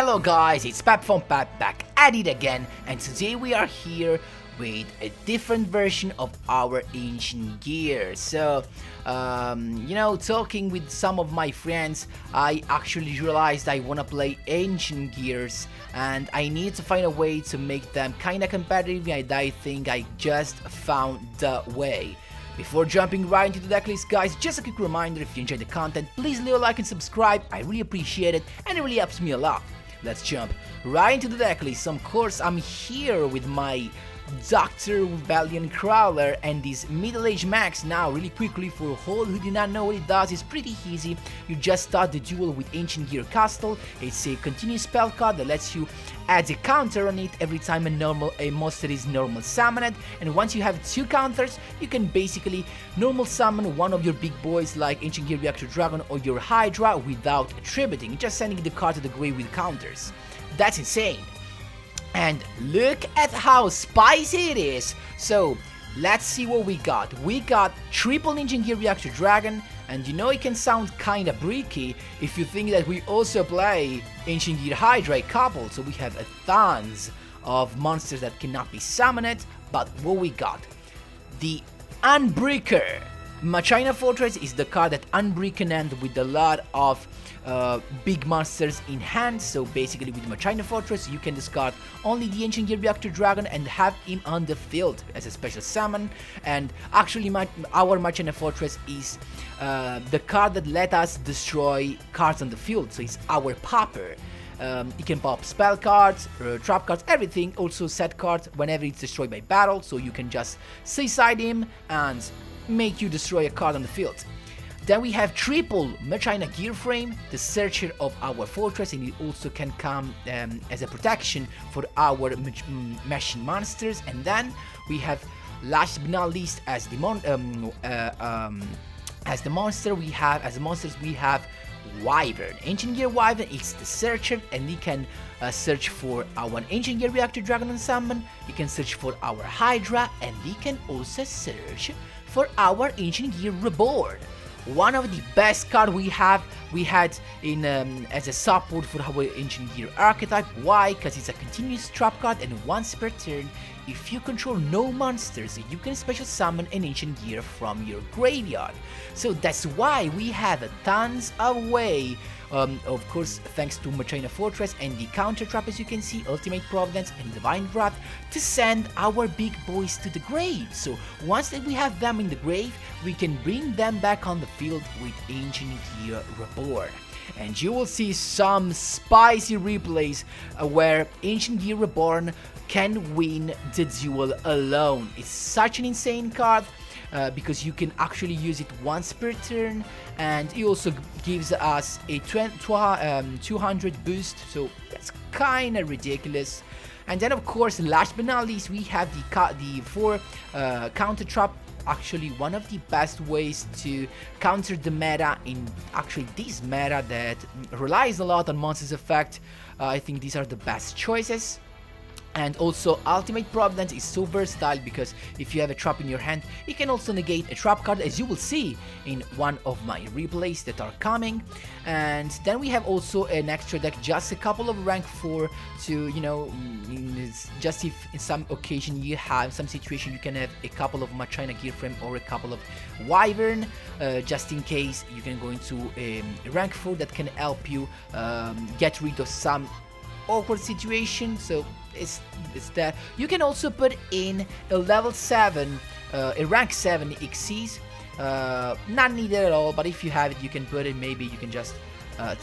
Hello guys, it's Pep from Pep back at it again, and today we are here with a different version of our ancient gear. So, talking with some of my friends, I actually realized I wanna play ancient gears, and I need to find a way to make them kinda competitive, and I think I just found the way. Before jumping right into the decklist, guys, just a quick reminder, if you enjoyed the content, please leave a like and subscribe. I really appreciate it, and it really helps me a lot. Let's jump right into the decklist. Of course, I'm here with my Dr. Valiant Crawler and this middle-aged max. Now, really quickly, for all who do not know what it does, it's pretty easy. You just start the duel with Ancient Gear Castle. It's a continuous spell card that lets you add a counter on it every time a monster is normal summoned, and once you have 2 counters, you can basically normal summon one of your big boys like Ancient Gear Reactor Dragon or your Hydra without attributing, just sending the card to the grave with counters. That's insane. And look at how spicy it is. So let's see what we got. We got triple Ancient Gear Reactor Dragon, and you know it can sound kinda bricky if you think that we also play Ancient Gear Hydra couple. So we have tons of monsters that cannot be summoned, but what we got? The Unbreaker. Machina Fortress is the card that unbreak an end with a lot of big monsters in hand. So basically with Machina Fortress you can discard only the Ancient Gear Reactor Dragon and have him on the field as a special summon. And actually our Machina Fortress is the card that let us destroy cards on the field, so it's our popper. It can pop spell cards, trap cards, everything, also set cards whenever it's destroyed by battle, so you can just suicide him and make you destroy a card on the field. Then we have triple Machina Gear Frame, the searcher of our fortress, and it also can come as a protection for our machine monsters. And then we have, last but not least, as the monsters we have Wyvern. Ancient Gear Wyvern is the searcher, and he can search for our Ancient Gear Reactor Dragon and summon. He can search for our Hydra, and he can also search for our Ancient Gear Reborn. One of the best cards we had in as a support for our Ancient Gear archetype. Why? Because it's a continuous trap card, and once per turn, if you control no monsters, you can special summon an Ancient Gear from your graveyard. So that's why we have tons of way, of course thanks to Machina Fortress and the counter trap, as you can see, Ultimate Providence and Divine Wrath, to send our big boys to the grave. So once that we have them in the grave, we can bring them back on the field with Ancient Gear Reborn. And you will see some spicy replays where Ancient Gear Reborn can win the duel alone. It's such an insane card because you can actually use it once per turn, and it also gives us a 200 boost, so that's kinda ridiculous. And then of course, last but not least, we have the 4 counter trap. Actually one of the best ways to counter the meta in actually this meta that relies a lot on monsters effect. I think these are the best choices. And also Ultimate Providence is so versatile because if you have a trap in your hand, you can also negate a trap card, as you will see in one of my replays that are coming. And then we have also an extra deck, just a couple of rank 4 to, just if in some occasion you have some situation you can have a couple of Machina Gear Frame or a couple of Wyvern, just in case you can go into a rank 4 that can help you get rid of some awkward situation. So it's there. You can also put in a level 7, a rank 7 Xyz, not needed at all, but if you have it you can put it. Maybe you can just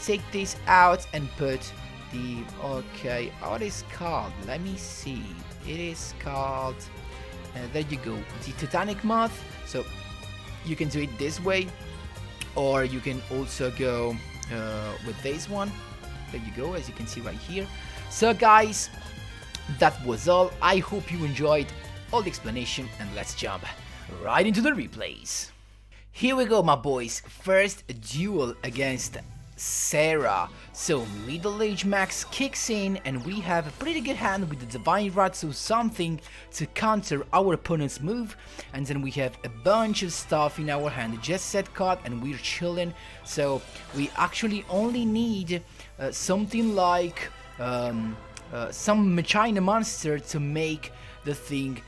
take this out and put the, okay, what is called, let me see, it is called, there you go, the Titanic Moth. So you can do it this way, or you can also go with this one. There you go, as you can see right here. So guys, that was all. I hope you enjoyed all the explanation, and let's jump right into the replays. Here we go, my boys. First duel against Sarah. So middle-aged max kicks in, and we have a pretty good hand with the Divine Wrath, so something to counter our opponent's move. And then we have a bunch of stuff in our hand, just set card, and we're chilling. So we actually only need something like some Machina monster to make the thing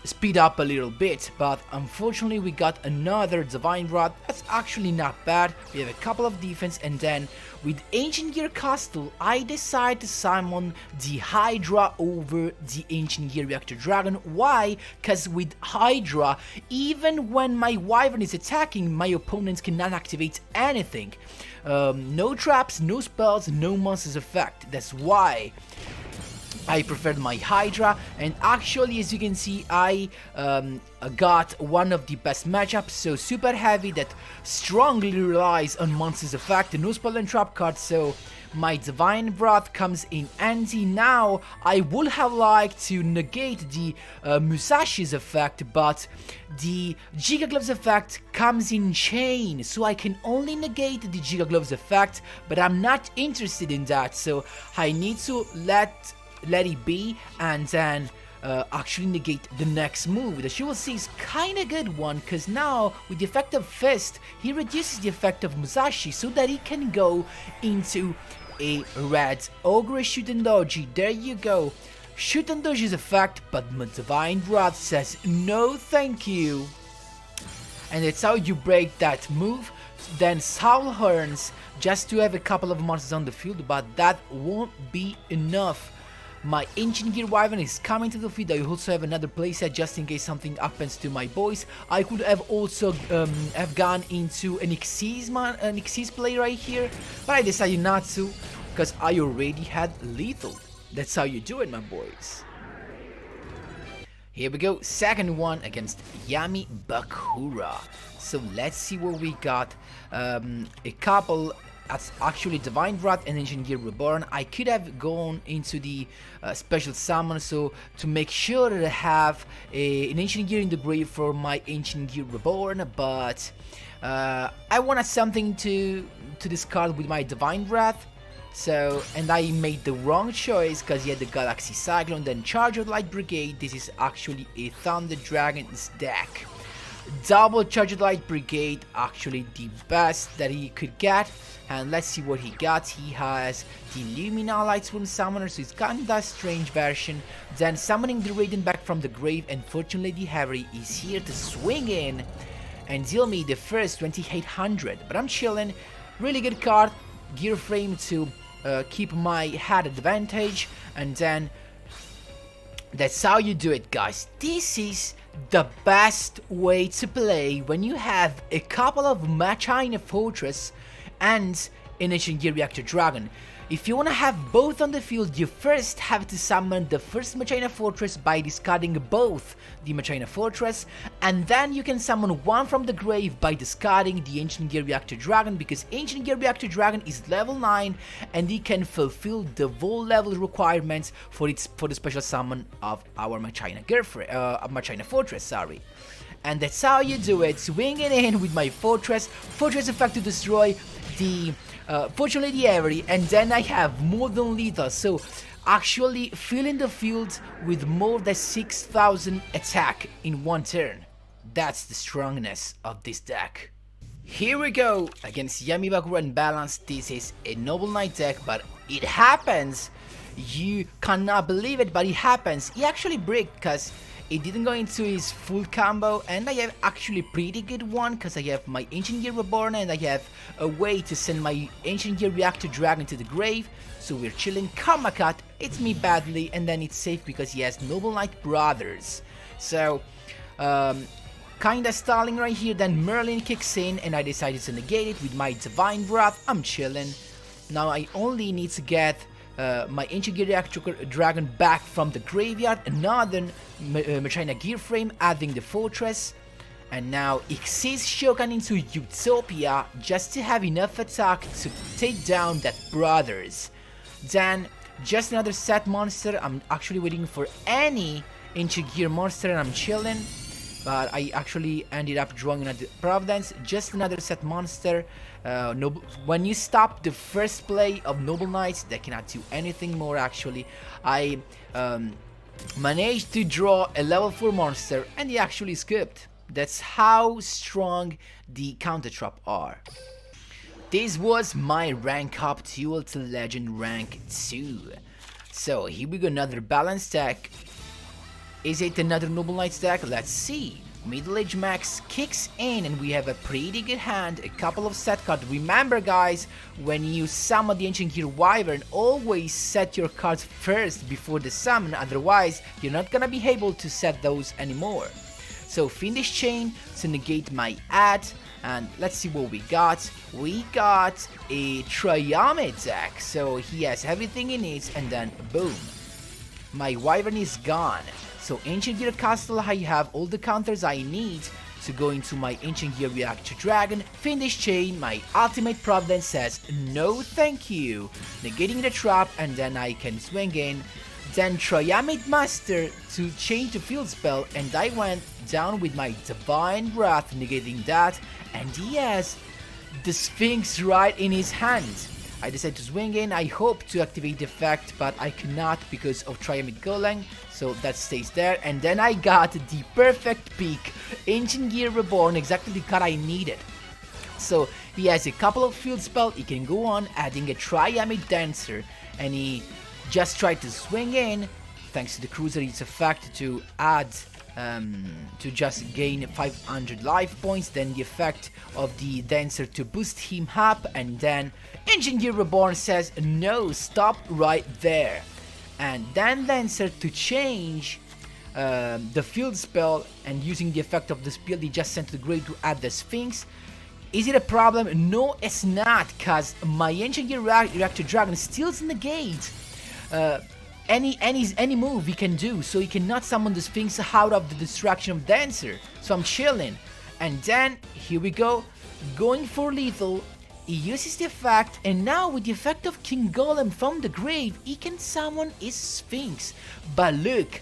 speed up a little bit, but unfortunately we got another Divine Rod. That's actually not bad. We have a couple of defense, and then with Ancient Gear Castle I decide to summon the Hydra over the Ancient Gear Reactor Dragon. Why? Because with Hydra, even when my Wyvern is attacking, my opponents cannot activate anything. No traps, no spells, no monsters effect. That's why I preferred my Hydra, and actually, as you can see, I got one of the best matchups, so super heavy that strongly relies on monsters effect, no spell and trap cards, so my Divine Breath comes in handy. Now, I would have liked to negate the Musashi's effect, but the Giga Gloves effect comes in chain, so I can only negate the Giga Gloves effect, but I'm not interested in that, so I need to let it be, and then actually negate the next move, that you will see is kinda good one, cause now with the effect of Fist, he reduces the effect of Musashi so that he can go into a red Ogre Shoot and Doji. There you go. Shoot and Doji's effect, but my Divine Wrath says no thank you. And that's how you break that move. Then Soul Horns, just to have a couple of monsters on the field, but that won't be enough. My Ancient Gear Wyvern is coming to the field. I also have another playset just in case something happens to my boys. I could have also have gone into an Xyz play right here, but I decided not to because I already had lethal. That's how you do it, my boys. Here we go, second one against Yami Bakura. So let's see what we got. A couple. That's actually Divine Wrath and Ancient Gear Reborn. I could have gone into the special summon, so to make sure that I have an Ancient Gear in the grave for my Ancient Gear Reborn, but I wanted something to discard with my Divine Wrath. So, and I made the wrong choice because he had the Galaxy Cyclone, then Charger Light Brigade. This is actually a Thunder Dragon's deck. Double Charger Light Brigade, actually the best that he could get. And let's see what he got. He has the Lumina Lightsworn Summoner, so it's kinda strange version. Then summoning the Radiant back from the grave, and fortunately the Harry is here to swing in and deal me the first 2800. But I'm chilling. Really good card. Gear frame to keep my head advantage, and then that's how you do it, guys. This is the best way to play when you have a couple of Machina Fortress and an Ancient Gear Reactor Dragon. If you want to have both on the field, you first have to summon the first Machina Fortress by discarding both the Machina Fortress, and then you can summon one from the grave by discarding the Ancient Gear Reactor Dragon, because Ancient Gear Reactor Dragon is level 9 and he can fulfill the full level requirements for the special summon of our Machina Fortress, sorry. And that's how you do it, swinging in with my Fortress effect to destroy the fortunately the Avery, and then I have more than lethal, so actually filling the field with more than 6000 attack in one turn. That's the strongness of this deck. Here we go against Yami Bakura and Balance. This is a Noble Knight deck, but it happens. You cannot believe it, but it happens. He actually bricked because it didn't go into his full combo, and I have actually pretty good one because I have my Ancient Gear Reborn and I have a way to send my Ancient Gear Reactor Dragon to the grave, so we're chilling. Karma Cut, it's me badly, and then it's safe because he has Noble Knight Brothers. So, kinda stalling right here, then Merlin kicks in and I decided to negate it with my Divine Wrath. I'm chilling. Now I only need to get my Ancient Gear Reactor Dragon back from the graveyard, another Machina Gear Frame, adding the Fortress, and now Xyz Shogun into Utopia just to have enough attack to take down that Brothers. Then just another set monster. I'm actually waiting for any Ancient Gear monster and I'm chilling, but I actually ended up drawing another Providence, just another set monster. When you stop the first play of Noble Knights, they cannot do anything more. Actually, I managed to draw a level 4 monster and he actually skipped. That's how strong the counter trap are. this was my rank up duel to legend rank 2. So here we go, another balanced deck. Is it another Noble Knights deck? Let's see. Middle Age Max kicks in and we have a pretty good hand, a couple of set cards. Remember guys, when you summon the Ancient Gear Wyvern, always set your cards first before the summon, otherwise you're not gonna be able to set those anymore. So Fiendish Chain to negate my add, and let's see what we got. We got a triamid deck, so he has everything he needs, and then boom, my Wyvern is gone. So Ancient Gear Castle, I have all the counters I need to go into my Ancient Gear Reactor Dragon. Fiendish Chain, my ultimate Providence says no thank you, negating the trap, and then I can swing in. Then Triamid Master to change the field spell, and I went down with my Divine Wrath, negating that, and he has the Sphinx right in his hand. I decided to swing in. I hope to activate the effect, but I cannot because of Triamid Golem, so that stays there. And then I got the perfect pick, Ancient Gear Reborn, exactly the card I needed. So he has a couple of field spells, he can go on adding a Triamid Dancer, and he just tried to swing in, thanks to the Cruiser, its effect to add, to just gain 500 life points, then the effect of the Dancer to boost him up, and then Ancient Gear Reborn says no, stop right there. And then Dancer to change the field spell, and using the effect of the spell he just sent to the grave to add the Sphinx. Is it a problem? No, it's not, cause my Ancient Gear Reactor Dragon steals negate any move he can do, so he cannot summon the Sphinx out of the distraction of Dancer. So I'm chilling. And then here we go, going for lethal. He uses the effect, and now with the effect of King Golem from the grave, he can summon his Sphinx. But look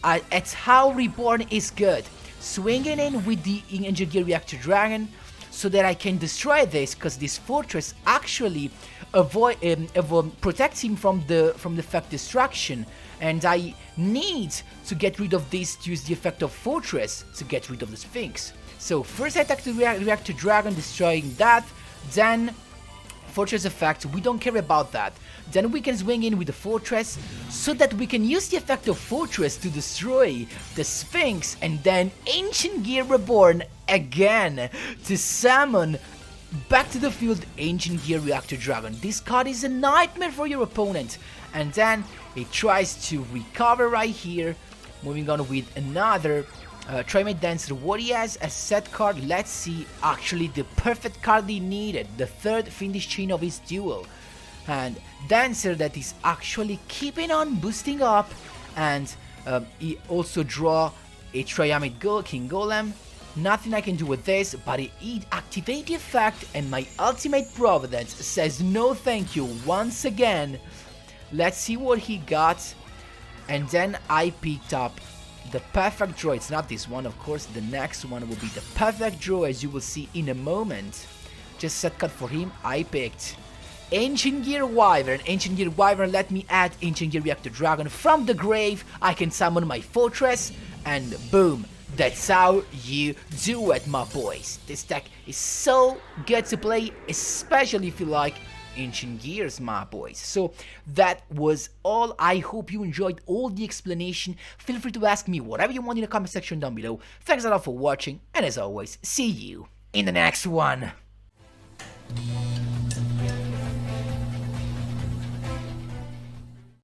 at how Reborn is good. Swinging in with the Ancient Gear Reactor Dragon, so that I can destroy this, because this fortress actually protects him from the effect destruction, and I need to get rid of this to use the effect of fortress to get rid of the Sphinx. So first I attack the Reactor Dragon, destroying that, then fortress effect, we don't care about that. Then we can swing in with the fortress, so that we can use the effect of fortress to destroy the Sphinx, and then Ancient Gear Reborn again to summon back to the field Ancient Gear Reactor Dragon. This card is a nightmare for your opponent, and then it tries to recover right here. Moving on with another Triamid Dancer. What he has as set card, let's see, actually the perfect card he needed, the third Fiendish Chain of his duel. And Dancer that is actually keeping on boosting up, and he also draw a Triamid King Golem. Nothing I can do with this, but he activate the effect, and my ultimate Providence says no thank you once again. Let's see what he got. And then I picked up the perfect draw. It's not this one, of course. The next one will be the perfect draw, as you will see in a moment. Just set card for him. I picked Ancient Gear Wyvern. Ancient Gear Wyvern, let me add Ancient Gear Reactor Dragon from the grave. I can summon my fortress, and boom. That's how you do it, my boys. This deck is so good to play, especially if you like Ancient Gears, my boys. So that was all. I hope you enjoyed all the explanation. Feel free to ask me whatever you want in the comment section down below. Thanks a lot for watching, and as always, see you in the next one.